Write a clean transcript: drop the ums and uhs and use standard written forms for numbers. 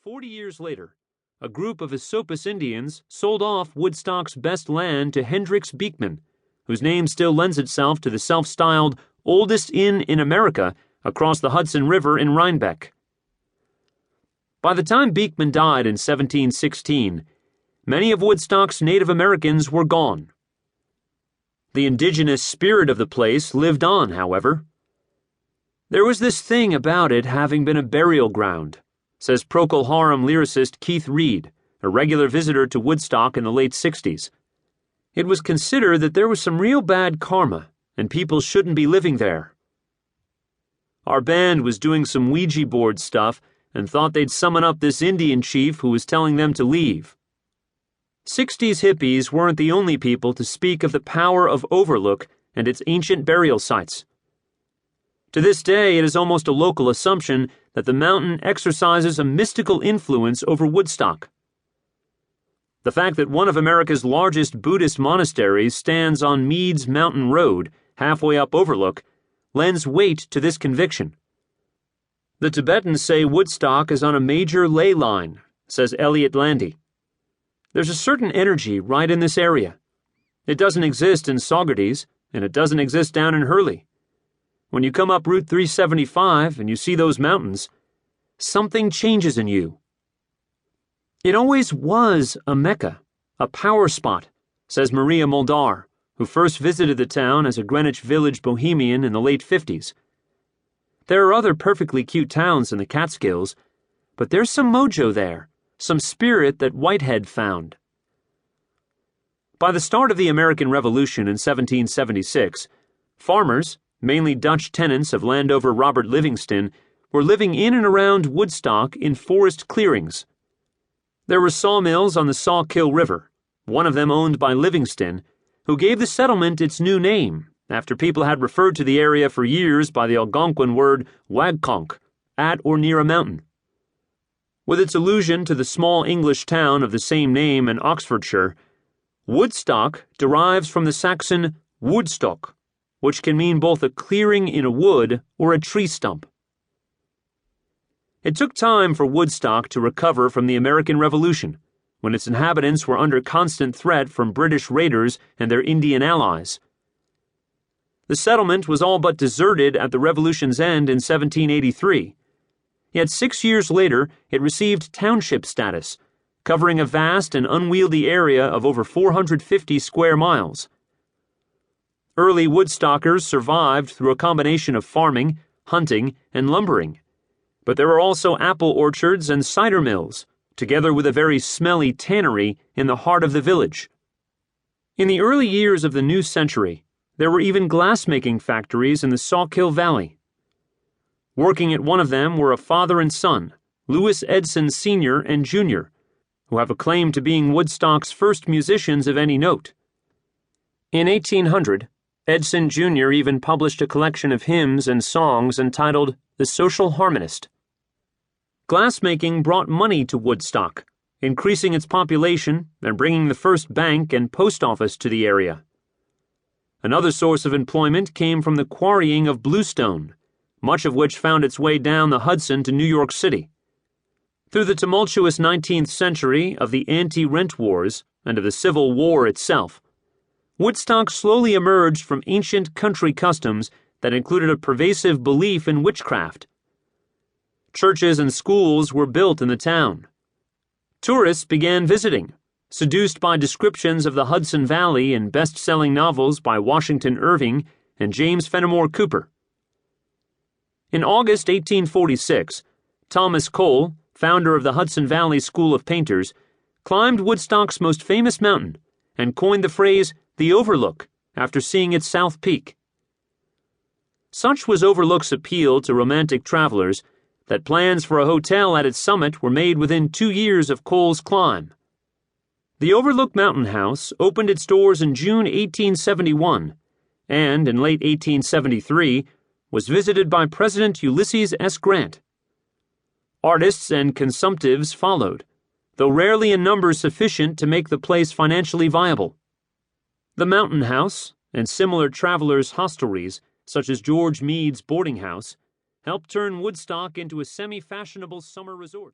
40 years later, a group of Esopus Indians sold off Woodstock's best land to Hendrix Beekman, whose name still lends itself to the self-styled oldest inn in America across the Hudson River in Rhinebeck. By the time Beekman died in 1716, many of Woodstock's Native Americans were gone. The indigenous spirit of the place lived on, however. There was this thing about it having been a burial ground, says Procol Harum lyricist Keith Reed, a regular visitor to Woodstock in the late 60s. It was considered that there was some real bad karma, and people shouldn't be living there. Our band was doing some Ouija board stuff and thought they'd summon up this Indian chief who was telling them to leave. 60s hippies weren't the only people to speak of the power of Overlook and its ancient burial sites. To this day, it is almost a local assumption that the mountain exercises a mystical influence over Woodstock. The fact that one of America's largest Buddhist monasteries stands on Meads Mountain Road, halfway up Overlook, lends weight to this conviction. The Tibetans say Woodstock is on a major ley line, says Elliot Landy. There's a certain energy right in this area. It doesn't exist in Saugerties, and it doesn't exist down in Hurley. When you come up Route 375 and you see those mountains, something changes in you. It always was a mecca, a power spot, says Maria Moldar, who first visited the town as a Greenwich Village bohemian in the late 50s. There are other perfectly cute towns in the Catskills, but there's some mojo there, some spirit that Whitehead found. By the start of the American Revolution in 1776, farmers, mainly Dutch tenants of Landover Robert Livingston, were living in and around Woodstock in forest clearings. There were sawmills on the Sawkill River, one of them owned by Livingston, who gave the settlement its new name after people had referred to the area for years by the Algonquin word wagconk, at or near a mountain. With its allusion to the small English town of the same name in Oxfordshire, Woodstock derives from the Saxon woodstock, which can mean both a clearing in a wood or a tree stump. It took time for Woodstock to recover from the American Revolution, when its inhabitants were under constant threat from British raiders and their Indian allies. The settlement was all but deserted at the Revolution's end in 1783. Yet 6 years later, it received township status, covering a vast and unwieldy area of over 450 square miles. Early Woodstockers survived through a combination of farming, hunting, and lumbering. But there were also apple orchards and cider mills, together with a very smelly tannery in the heart of the village. In the early years of the new century, there were even glass-making factories in the Sawkill Valley. Working at one of them were a father and son, Lewis Edson Sr. and Jr., who have a claim to being Woodstock's first musicians of any note. In 1800, Edson Jr. even published a collection of hymns and songs entitled The Social Harmonist. Glassmaking brought money to Woodstock, increasing its population and bringing the first bank and post office to the area. Another source of employment came from the quarrying of bluestone, much of which found its way down the Hudson to New York City. Through the tumultuous 19th century of the anti-rent wars and of the Civil War itself, Woodstock slowly emerged from ancient country customs that included a pervasive belief in witchcraft. Churches and schools were built in the town. Tourists began visiting, seduced by descriptions of the Hudson Valley in best-selling novels by Washington Irving and James Fenimore Cooper. In August 1846, Thomas Cole, founder of the Hudson Valley School of Painters, climbed Woodstock's most famous mountain and coined the phrase the Overlook after seeing its south peak. Such was Overlook's appeal to romantic travelers that plans for a hotel at its summit were made within 2 years of Cole's climb. The Overlook Mountain House opened its doors in June 1871 and, in late 1873, was visited by President Ulysses S. Grant. Artists and consumptives followed, though rarely in numbers sufficient to make the place financially viable. The Mountain House, and similar travelers' hostelries, such as George Meade's boarding house, helped turn Woodstock into a semi-fashionable summer resort.